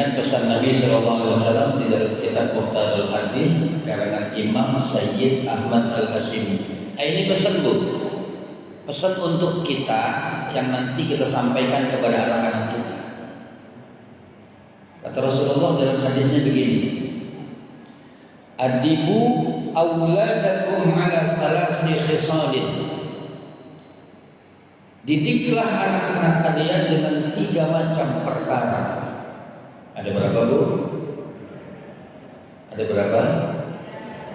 ingat pesan Nabi SAW di dalam kitab Muhtadul Hadis karangan Imam Sayyid Ahmad Al-Hashimi. Ini pesan Bu, pesan untuk kita yang nanti kita sampaikan kepada anak-anak kita. Kata Rasulullah dalam hadisnya begini, adibu auladakum ala salasi khisalin. Didiklah anak-anak kalian dengan 3 macam perkara. Ada berapa Bu? Ada berapa?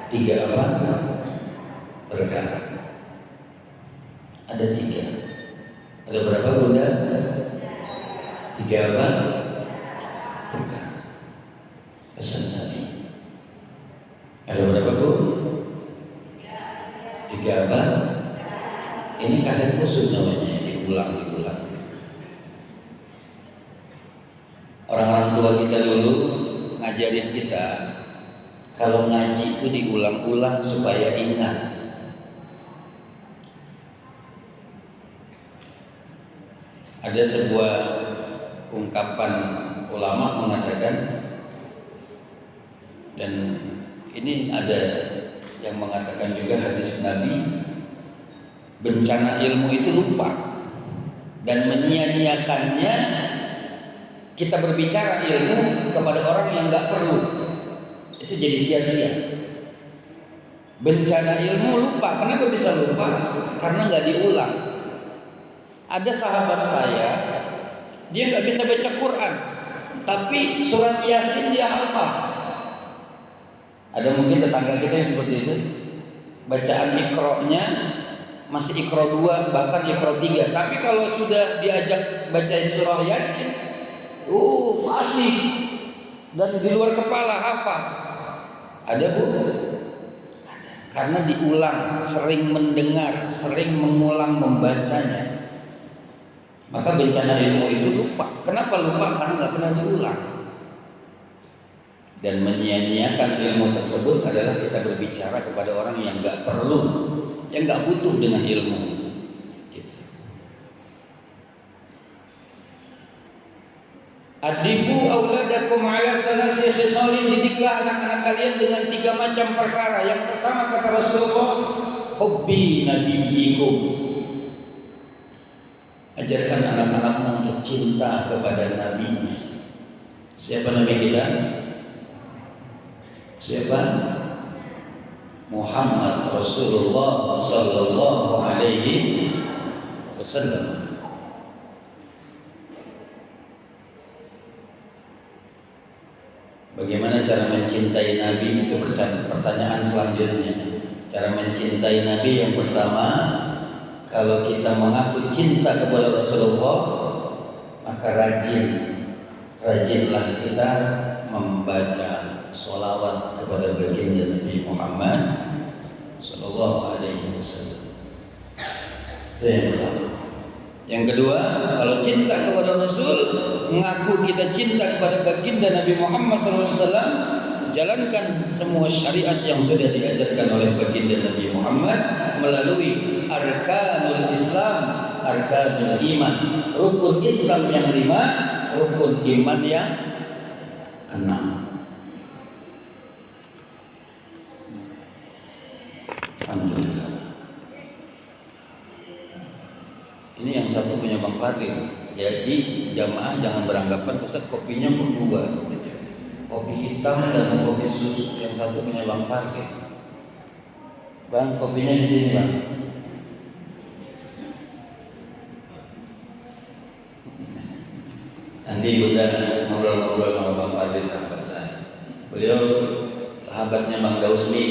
3 apa? Perkara. Ada 3. Ada berapa Bunda? 3 apa? Perkara. Pesan Nabi. Ada berapa Bu? 3 apa? Ini kaset khusus namanya, diulang. Orang-orang tua kita dulu ngajarin kita kalau ngaji itu diulang-ulang supaya ingat. Ada sebuah ungkapan ulama mengatakan, dan ini ada yang mengatakan juga hadis Nabi, bencana ilmu itu lupa, dan menyia-nyiakannya kita berbicara ilmu kepada orang yang nggak perlu, itu jadi sia-sia. Bencana ilmu lupa. Kenapa bisa lupa? Karena nggak diulang. Ada sahabat saya, dia nggak bisa baca Quran, tapi surat Yasin dia hafal. Ada mungkin tetangga kita yang seperti itu, bacaan Iqra-nya masih Iqra 2, bahkan Iqra 3. Tapi kalau sudah diajak baca surah Yasin, fasih dan di luar kepala hafal. Ada Bu? Karena diulang, sering mendengar, sering mengulang membacanya. Maka bencana ilmu itu lupa. Kenapa lupa? Karena nggak pernah diulang. Dan menyia-nyiakan ilmu tersebut adalah kita berbicara kepada orang yang nggak perlu, yang nggak butuh dengan ilmu. Adibu auladakum ala salasi khisalin. Didiklah anak-anak kalian dengan 3 macam perkara. Yang pertama kata Rasulullah, hubbi nabiyyikum. Ajarkan anak-anakmu untuk cinta kepada nabinya. Siapa nabi kita? Siapa? Muhammad Rasulullah sallallahu alaihi wasallam. Bagaimana cara mencintai Nabi? Itu pertanyaan selanjutnya. Cara mencintai Nabi yang pertama, kalau kita mengaku cinta kepada Rasulullah, maka rajinlah kita membaca sholawat kepada baginda Nabi Muhammad Sallallahu Alaihi Wasallam. Itu yang pertama. Yang kedua, kalau cinta kepada Rasul, mengaku kita cinta kepada baginda Nabi Muhammad SAW, jalankan semua syariat yang sudah diajarkan oleh baginda Nabi Muhammad melalui arkanul Islam, arkanul iman, rukun Islam yang 5, rukun iman yang 6. Alhamdulillah. Ini yang satu punya Bang Fadil. Jadi jamaah jangan beranggapan Ustaz kopinya berdua, kopi hitam dan kopi susu. Yang satu punya Bang Fadil. Bang, kopinya di sini Bang. Nanti udah ngobrol-ngobrol sama Bang Fadil, sahabat saya. Beliau sahabatnya Bang Dausmi,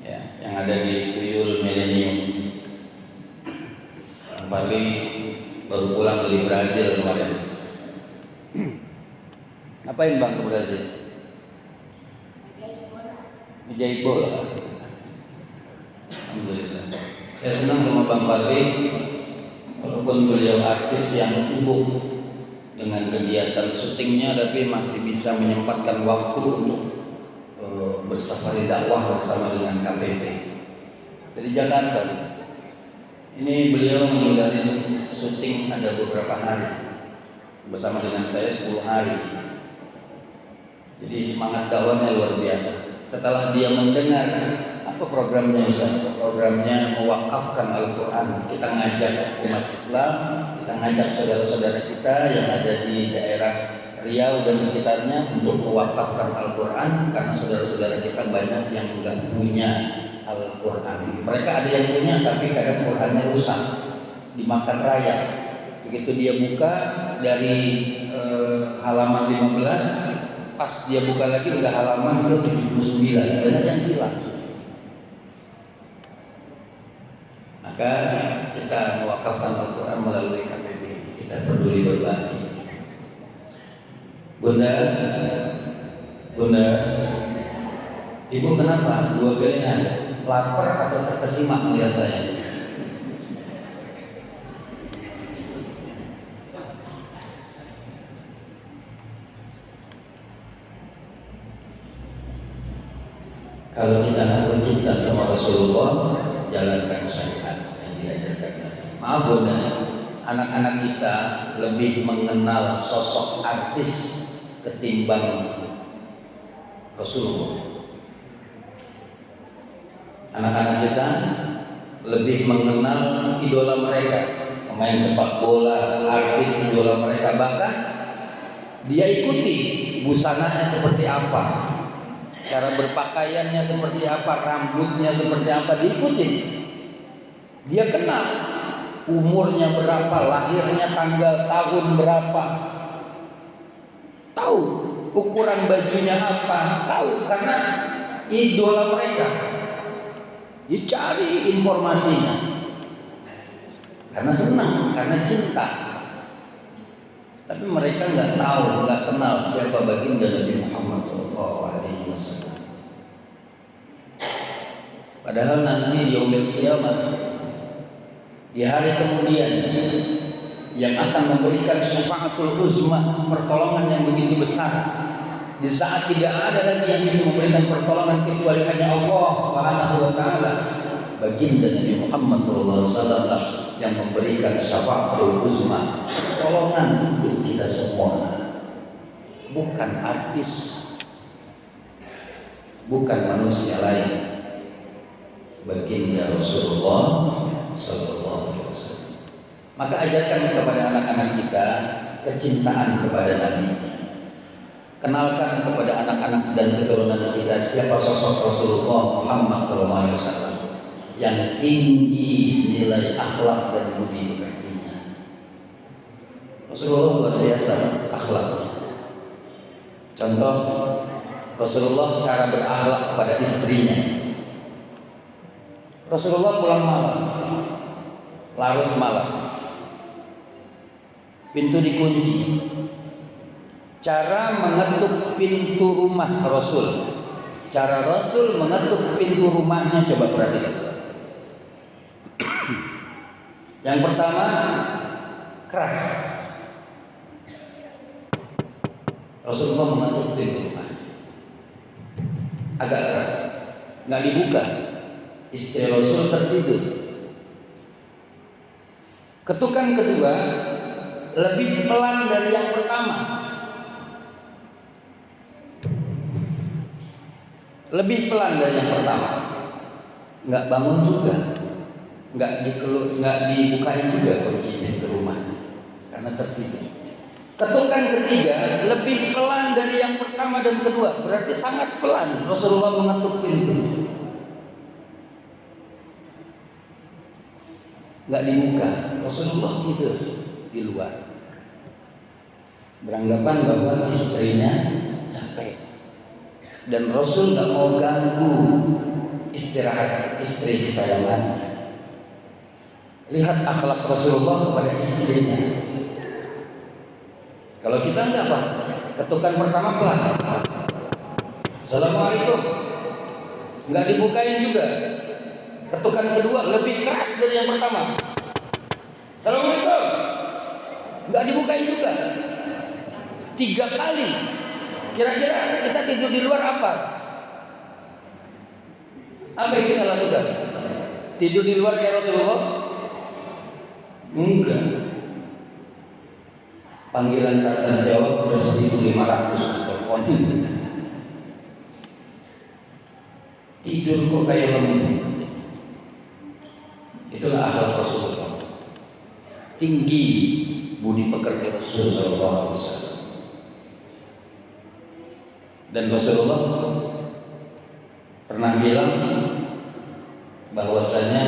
ya, yang ada di Tuyul Millennium. Paling baru pulang dari Brazil kemarin. Ngapain Bang ke Brazil? Menjahit bola. Alhamdulillah. Saya senang sama Bang Fadli, walaupun beliau artis yang sibuk dengan kegiatan syutingnya, tapi masih bisa menyempatkan waktu untuk bersafari dakwah bersama dengan KPP dari Jakarta. Ini beliau meninggalin syuting ada beberapa hari bersama dengan saya 10 hari. Jadi semangat dakwahnya luar biasa. Setelah dia mendengar apa programnya Ustaz? Programnya mewakafkan Al-Quran. Kita ngajak umat Islam, kita ngajak saudara-saudara kita yang ada di daerah Riau dan sekitarnya untuk mewakafkan Al-Quran, karena saudara-saudara kita banyak yang enggak punya Al-Quran. Mereka ada yang punya tapi kadang Qurannya rusak, dimakan raya. Begitu dia buka dari halaman 15, pas dia buka lagi udah halaman ke 79, banyak yang hilang. Maka kita mewakafkan Al-Quran melalui KPB, kita peduli berbagi. Bunda, Ibu kenapa dua pilihan, lapar atau terkesima melihat saya? Kalau kita ngaku cinta sama Rasulullah, jalankan syariat yang diajarkan Nabi. Maaf Bunda, anak-anak kita lebih mengenal sosok artis ketimbang Rasulullah. Anak-anak kita lebih mengenal idola mereka, pemain sepak bola, artis idola mereka, bahkan dia ikuti busananya seperti apa, cara berpakaiannya seperti apa, rambutnya seperti apa, diikuti. Dia kenal umurnya berapa, lahirnya tanggal tahun berapa, tahu ukuran bajunya apa, tahu karena idola mereka. Dicari informasinya karena senang, karena cinta. Tapi mereka nggak tahu, nggak kenal siapa baginda Nabi Muhammad SAW. Padahal nanti di yaumil qiyamah, di hari kemudian, yang akan memberikan syafaatul uzma, pertolongan yang begitu besar, di saat tidak ada lagi yang bisa memberikan pertolongan kecuali hanya Allah Subhanahu wa taala, baginda Nabi Muhammad SAW yang memberikan syafaatul uzma, pertolongan untuk kita semua. Bukan artis, bukan manusia lain, baginda Rasulullah SAW. Maka ajarkan kepada anak-anak kita kecintaan kepada Nabi. Kenalkan kepada anak-anak dan keturunan kita siapa sosok Rasulullah Muhammad SAW yang tinggi nilai akhlak dan budi pekertinya. Rasulullah luar biasa akhlaknya. Contoh, Rasulullah cara berakhlak kepada istrinya. Rasulullah pulang malam, larut malam, pintu dikunci. Cara mengetuk pintu rumah Rasul, cara Rasul mengetuk pintu rumahnya, coba perhatikan. Yang pertama, keras. Rasulullah mengetuk pintu rumah agak keras, nggak dibuka. Istri Rasul tertidur. Ketukan kedua lebih pelan dari yang pertama. Lebih pelan dari yang pertama, nggak bangun juga, nggak dibukain juga kunci pintu rumah karena tertidur. Ketukan ketiga lebih pelan dari yang pertama dan kedua, berarti sangat pelan Rasulullah mengetuk pintu, nggak dibuka. Rasulullah tidur di luar, beranggapan bahwa istrinya capek. Dan Rasul nggak mau ganggu istirahat istri kesayangannya. Lihat akhlak Rasulullah kepada istrinya. Kalau kita nggak apa, ketukan pertama pelan, Assalamualaikum, nggak dibukain juga. Ketukan kedua lebih keras dari yang pertama, Assalamualaikum, nggak dibukain juga. 3 kali. Kira-kira kita tidur di luar apa? Apa yang kita lakukan? Tidur di luar kayak Rasulullah? Enggak. Panggilan kata jawab sudah 1.500 telepon. tidur kok kayak lembut. Itulah akhlak Rasulullah. Tinggi budi pekerti Rasulullah SAW. Dan Rasulullah pernah bilang bahwasanya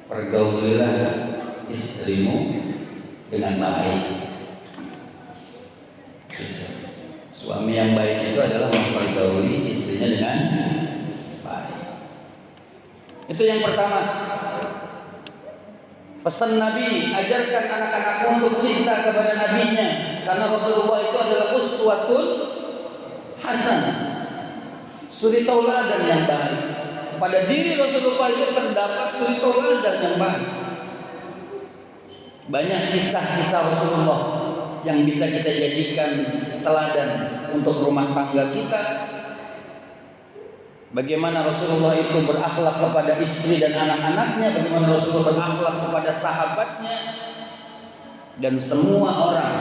pergaulilah istrimu dengan baik. Suami yang baik itu adalah mempergauli istrinya dengan baik. Itu yang pertama. Pesan Nabi, ajarkan anak-anakmu untuk cinta kepada nabinya, karena Rasulullah itu adalah uswatun hasanah, suri tauladan yang baik. Pada diri Rasulullah itu terdapat suri tauladan yang baik. Banyak kisah-kisah Rasulullah yang bisa kita jadikan teladan untuk rumah tangga kita. Bagaimana Rasulullah itu berakhlak kepada istri dan anak-anaknya, bagaimana Rasulullah berakhlak kepada sahabatnya, dan semua orang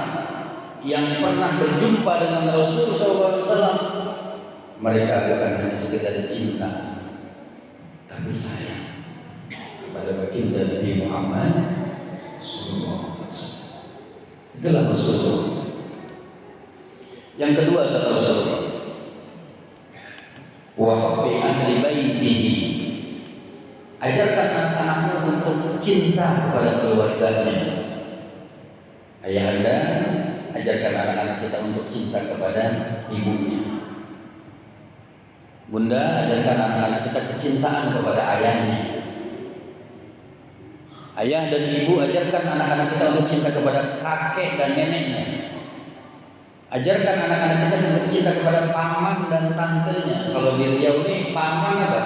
yang pernah berjumpa dengan Rasulullah SAW, mereka bukan hanya sekedar cinta, tapi sayang kepada baginda Nabi Muhammad SAW. Itulah Rasulullah. Yang kedua kata Rasulullah, wa hubbi ahli baitihi, ajarkan anak-anakmu untuk cinta kepada keluarganya. Ayahanda, ajarkan anak-anak kita untuk cinta kepada ibunya. Bunda, ajarkan anak-anak kita kecintaan kepada ayahnya. Ayah dan ibu, ajarkan anak-anak kita untuk cinta kepada kakek dan neneknya. Ajarkan anak-anak kita untuk cinta kepada paman dan tantenya. Kalau di Riau ini paman apa?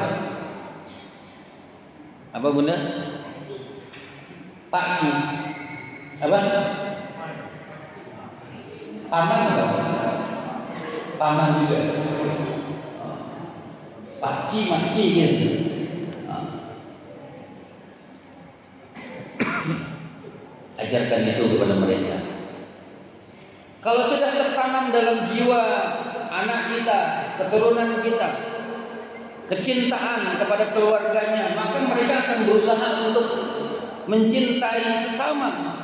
Apa Bunda? Pakci. Apa? Paman apa? Paman juga. Pakci, makci gitu. Ajarkan itu kepada mereka. Kalau sudah tertanam dalam jiwa anak kita, keturunan kita, kecintaan kepada keluarganya, maka mereka akan berusaha untuk mencintai sesama.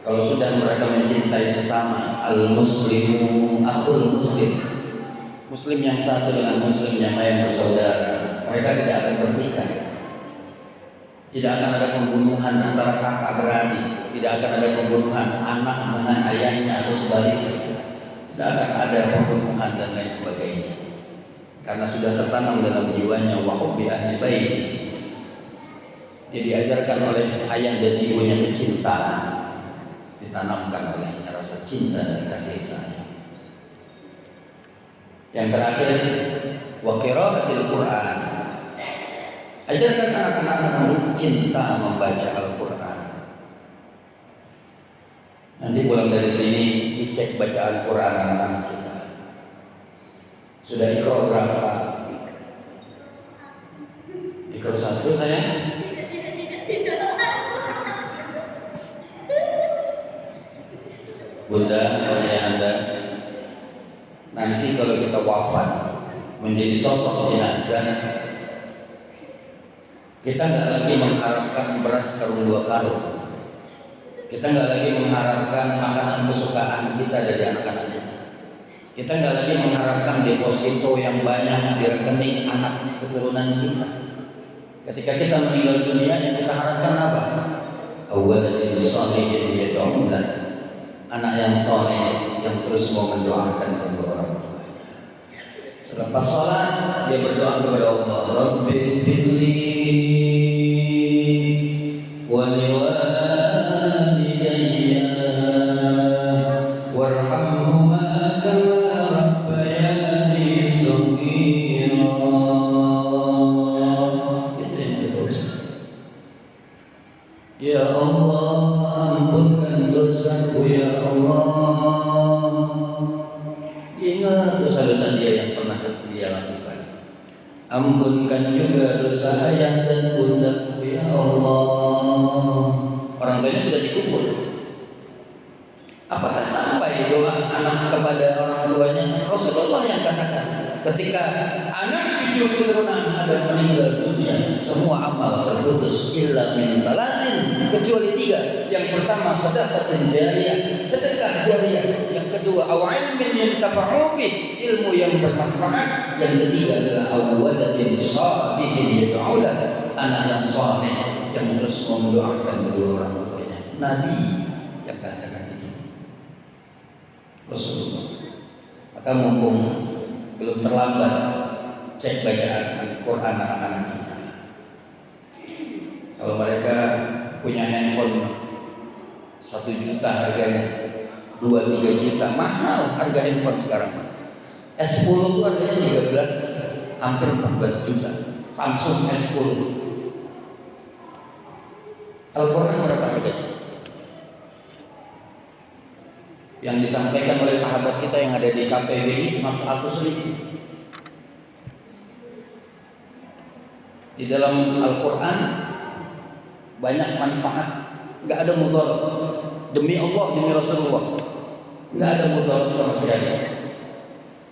Kalau sudah mereka mencintai sesama, al-muslimu akhul muslim, muslim yang satu dengan muslim yang lain bersaudara, mereka tidak akan bertikai. Tidak akan ada pembunuhan antara kakak beradik, tidak akan ada pembunuhan anak dengan ayahnya atau sebaliknya, tidak akan ada pembunuhan dan lain sebagainya, karena sudah tertanam dalam jiwanya wa hubbi ahli bait. Dia diajarkan oleh ayah dan ibunya kecintaan, ditanamkan olehnya rasa cinta dan kasih sayang. Yang terakhir, wa qiraatil Quran. Ajarkan anak-anak untuk cinta membaca Al-Quran. Nanti pulang dari sini dicek bacaan Quran anak-anak kita. Sudah Iqra berapa? Iqra 1 saya? Bunda, ayah Anda, nanti kalau kita wafat menjadi sosok jenazah, kita nggak lagi mengharapkan beras karung 2 karung. Kita nggak lagi mengharapkan makanan kesukaan kita dari anak-anak kita. Kita nggak lagi mengharapkan deposito yang banyak di rekening anak keturunan kita. Ketika kita meninggal dunia, yang kita harapkan apa? Awalan sholihin yad'ulah, anak yang soleh yang terus mau mendoakan kedua orang tua. Selepas sholat dia berdoa kepada Allah, Rabbi firli wa liwalidayya warhamhuma kama rabbayani shaghira. Itu yang betul. Ya Allah, ampunkan dosaku ya Allah. Ingat dosa-dosa dia yang pernah dia lakukan. Ampunkan juga dosa ayah dan bundaku ya Allah. Orang tuanya sudah dikubur. Apakah sampai doa anak kepada orang tuanya? Rasulullah yang katakan, ketika anak cucu keturunan ada meninggal dunia, semua amal terputus illa min salasin, kecuali 3. Yang pertama sedekah jariyah, sedekah jariyah. Yang kedua aw ilmin yantafa'u bih, ilmu yang bermanfaat. Yang ketiga adalah aw waladin shalihin yad'u lahu, anak yang saleh yang terus mendoakan kedua orang tuanya. Nabi yang katakan itu, Rasulullah. Maka mumpung belum terlambat, cek bacaan Al-Quran anak-anak kita. Kalau mereka punya handphone 1 juta harganya, 2-3 juta, mahal harga handphone sekarang. S10 itu harganya 13, hampir 14 juta. Samsung S10. Al-Quran berapa harganya? Yang disampaikan oleh sahabat kita yang ada di KPW ini cuma 100.000. Di dalam Al-Quran banyak manfaat, nggak ada mudarat. Demi Allah, demi Rasulullah, nggak ada mudarat sama sekali.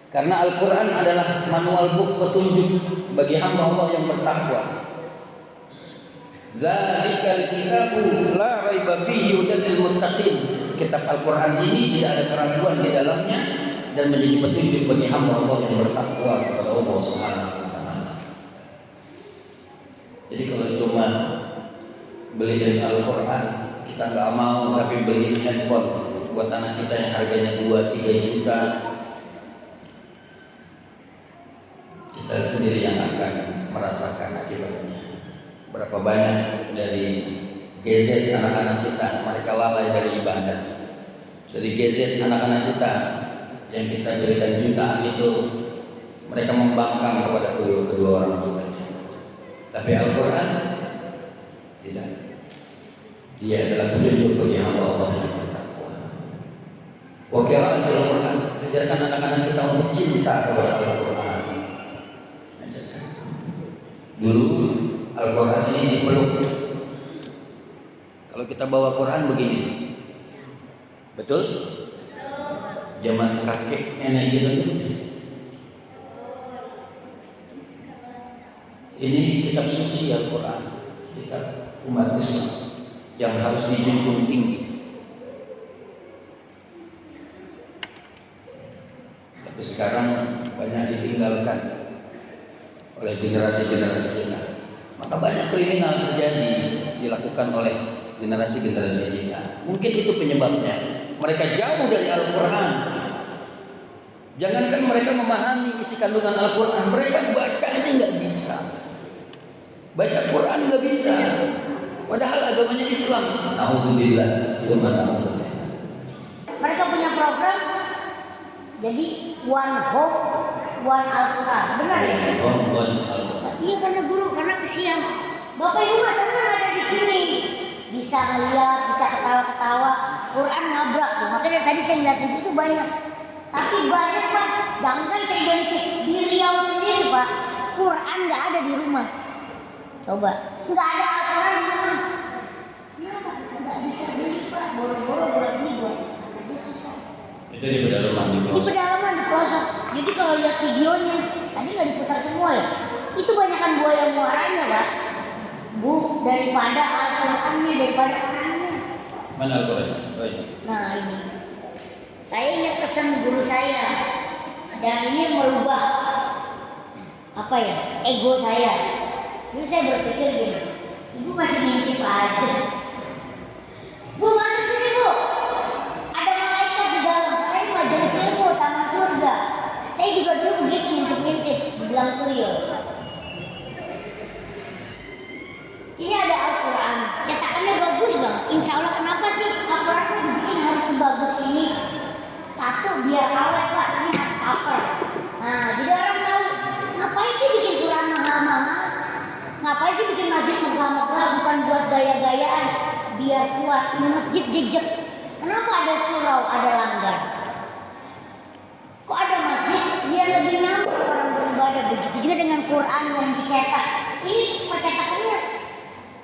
Karena Al-Quran adalah manual book petunjuk bagi hamba Allah yang bertakwa. Zalikal kitabu la raiba fihi hudan lil muttaqin. Kitab Al-Quran ini tidak ada keraguan di dalamnya dan menjadi petunjuk bagi hamba Allah yang bertakwa kepada Allah Subhanahu wa taala. Jadi kalau cuma beliin Al-Quran kita nggak mau, tapi beliin handphone buat anak kita yang harganya 2-3 juta, kita sendiri yang akan merasakan akibatnya. Berapa banyak dari GZ anak-anak kita, mereka lalai dari ibadah. Dari GZ anak-anak kita yang kita berikan jutaan itu, mereka membangkang kepada kedua orang tuanya. Tapi Al-Quran tidak. Dia adalah petunjuk bagi hamba Allah yang bertakwa. Wa qira'atul Quran, ajarkan anak-anak kita untuk cinta kepada Al-Quran. Ajarkan. Dulu Al-Quran ini dipeluk. Kalau kita bawa Quran begini, betul? Zaman kakek nenek kita dulu. Ini kitab suci Al-Quran, kitab umat Islam yang harus dijunjung tinggi. Tapi sekarang banyak ditinggalkan oleh generasi-generasi kita. Maka banyak kriminal terjadi dilakukan oleh generasi-generasi kita. Mungkin itu penyebabnya. Mereka jauh dari Al-Quran. Jangankan mereka memahami isi kandungan Al-Quran, mereka bacanya nggak bisa. Baca Quran nggak bisa. Padahal agamanya Islam. Alhamdulillah. Mereka punya program. Jadi one hope, one Al-Quran. Benar ya? One Al-Quran. Iya, karena guru, karena kesian. Bapak Ibu masa ada di sini. Bisa ngeliat, bisa ketawa-ketawa. Quran nabrak tuh. Makanya tadi saya ngeliatin itu banyak. Tapi banyak Pak. Jangan saya Indonesia. Di Riau sendiri Pak, Quran nggak ada di rumah. Coba, nggak ada Al-Quran di rumah. Kenapa? Nggak bisa beli Pak. Boro-boro buat beli buat aja susah. Itu di pedalaman di pelosok. Di pedalaman di pelosok. Jadi kalau lihat videonya, tadi nggak diputar semua ya. Itu banyakan buaya muaranya Pak. Bu, daripada Al-Qurannya, daripada orangnya. Mana Al-Quran? Oh, iya. Nah ini, saya ingat pesan guru saya. Dan ini merubah apa ya, ego saya. Dulu saya berpikir gini, ibu masih ngintip aja. Bu, masuk sini Bu. Ada malaikat di dalam. Ini majelis ilmu, taman surga. Saya juga dulu begitu ngintip-ngintip, bilang tuyul. Ini ada Al-Quran, cetakannya bagus banget. Insya Allah, kenapa sih Al-Quran dibikin harus sebagus ini? Satu, biar awet Pak, ini cover. Nah, jadi orang tahu, ngapain sih bikin Quran mahal-mahal? Ngapain sih bikin masjid megah-megah? Bukan buat gaya-gayaan, biar kuat. Ini masjid jejak. Kenapa ada surau, ada langgar? Kok ada masjid? Biar lebih nyaman orang beribadah. Begitu juga dengan Quran yang dicetak. Ini percetakannya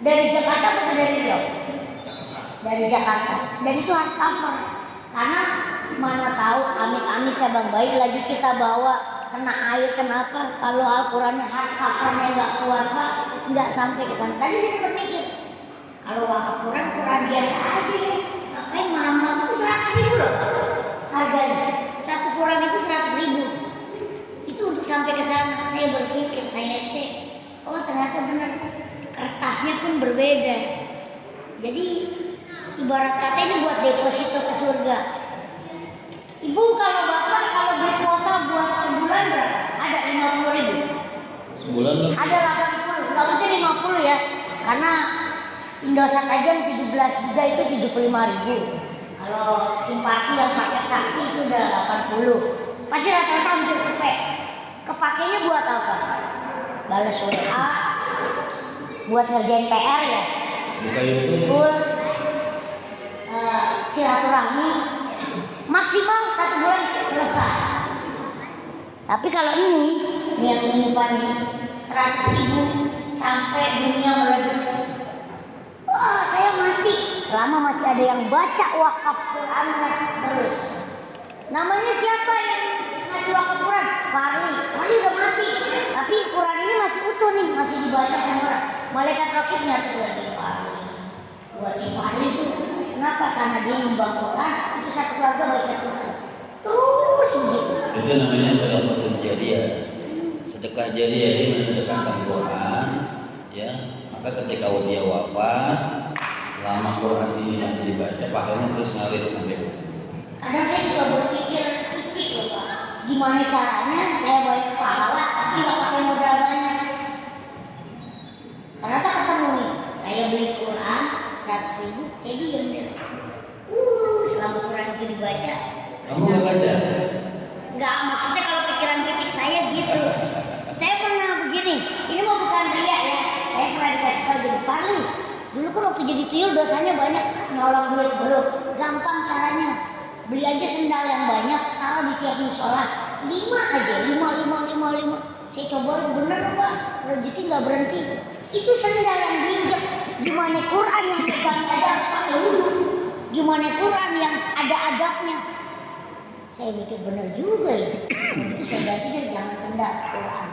dari Jakarta atau dari Riau? Dari Jakarta. Dan itu hardcover. Karena mana tahu amit-amit cabang bayi lagi kita bawa kena air kenapa? Kalau Al-Qurannya hardcovernya nggak kuat Pak, nggak sampai ke sana. Tadi saya sempat mikir, kalau wakaf Quran biasa aja ya. Ngapain mama itu 100.000 loh harganya. Satu Quran itu 100.000. Itu untuk sampai ke sana. Saya berpikir, saya cek, oh ternyata benar kertasnya pun berbeda. Jadi ibarat kata ini buat deposito ke surga. Ibu kalau bapak kalau beli kuota buat sebulan berapa? Ada 50.000. Sebulan tuh. Ada 80, kalau itu 50 ya. Karena Indosat aja yang 17 giga itu 75.000. Kalau simpati yang paket sakti itu udah 80. Pasti rata-rata hampir cepet. Kepakainya buat apa? Balas WA, buat ngerjain PR ya. Buka YouTube. School, silaturahmi, maksimal 1 bulan selesai. Tapi kalau ini niat menyimpannya 100.000 sampai dunia melebihi. Wah, saya mati selama masih ada yang baca wakaf Qurannya terus. Namanya siapa yang ngasih wakaf Quran? Farli udah mati, tapi Quran ini masih utuh nih, masih dibaca sama orang. Malaikat rakibnya tuh lagi Farli. Buat si Farli itu kenapa? Karena dia nyumbang Quran, itu satu keluarga baca Quran terus begitu. Itu namanya sedekah jariah. Sedekah jariah ini mensedekahkan Quran, ya. Maka ketika dia wafat, selama Quran ini masih dibaca, pahalanya terus ngalir sampai itu. Kadang saya juga berpikir icik loh Pak, gimana caranya saya banyak pahala tapi nggak pakai modal banyak. Ternyata ketemu nih, saya beli Quran 100.000, saya diem deh. Selama Quran itu dibaca. Kamu nggak baca? Nggak, maksudnya kalau pikiran pitik saya gitu. Saya pernah begini, ini mau bukan riak ya. Saya pernah dikasih tahu jadi Parli. Dulu kan waktu jadi tuyul dosanya banyak, nyolong duit belum. Gampang caranya, beli aja sendal yang banyak, taruh di tiap musola. 5 aja, 5. Saya coba bener Pak, rezeki nggak berhenti. Itu sendal yang diinjek. Gimana Quran yang pegang aja harus pakai wudhu. Gimana Quran yang ada adabnya. Saya mikir bener juga ya. Itu saya ganti deh, jangan sendal Quran.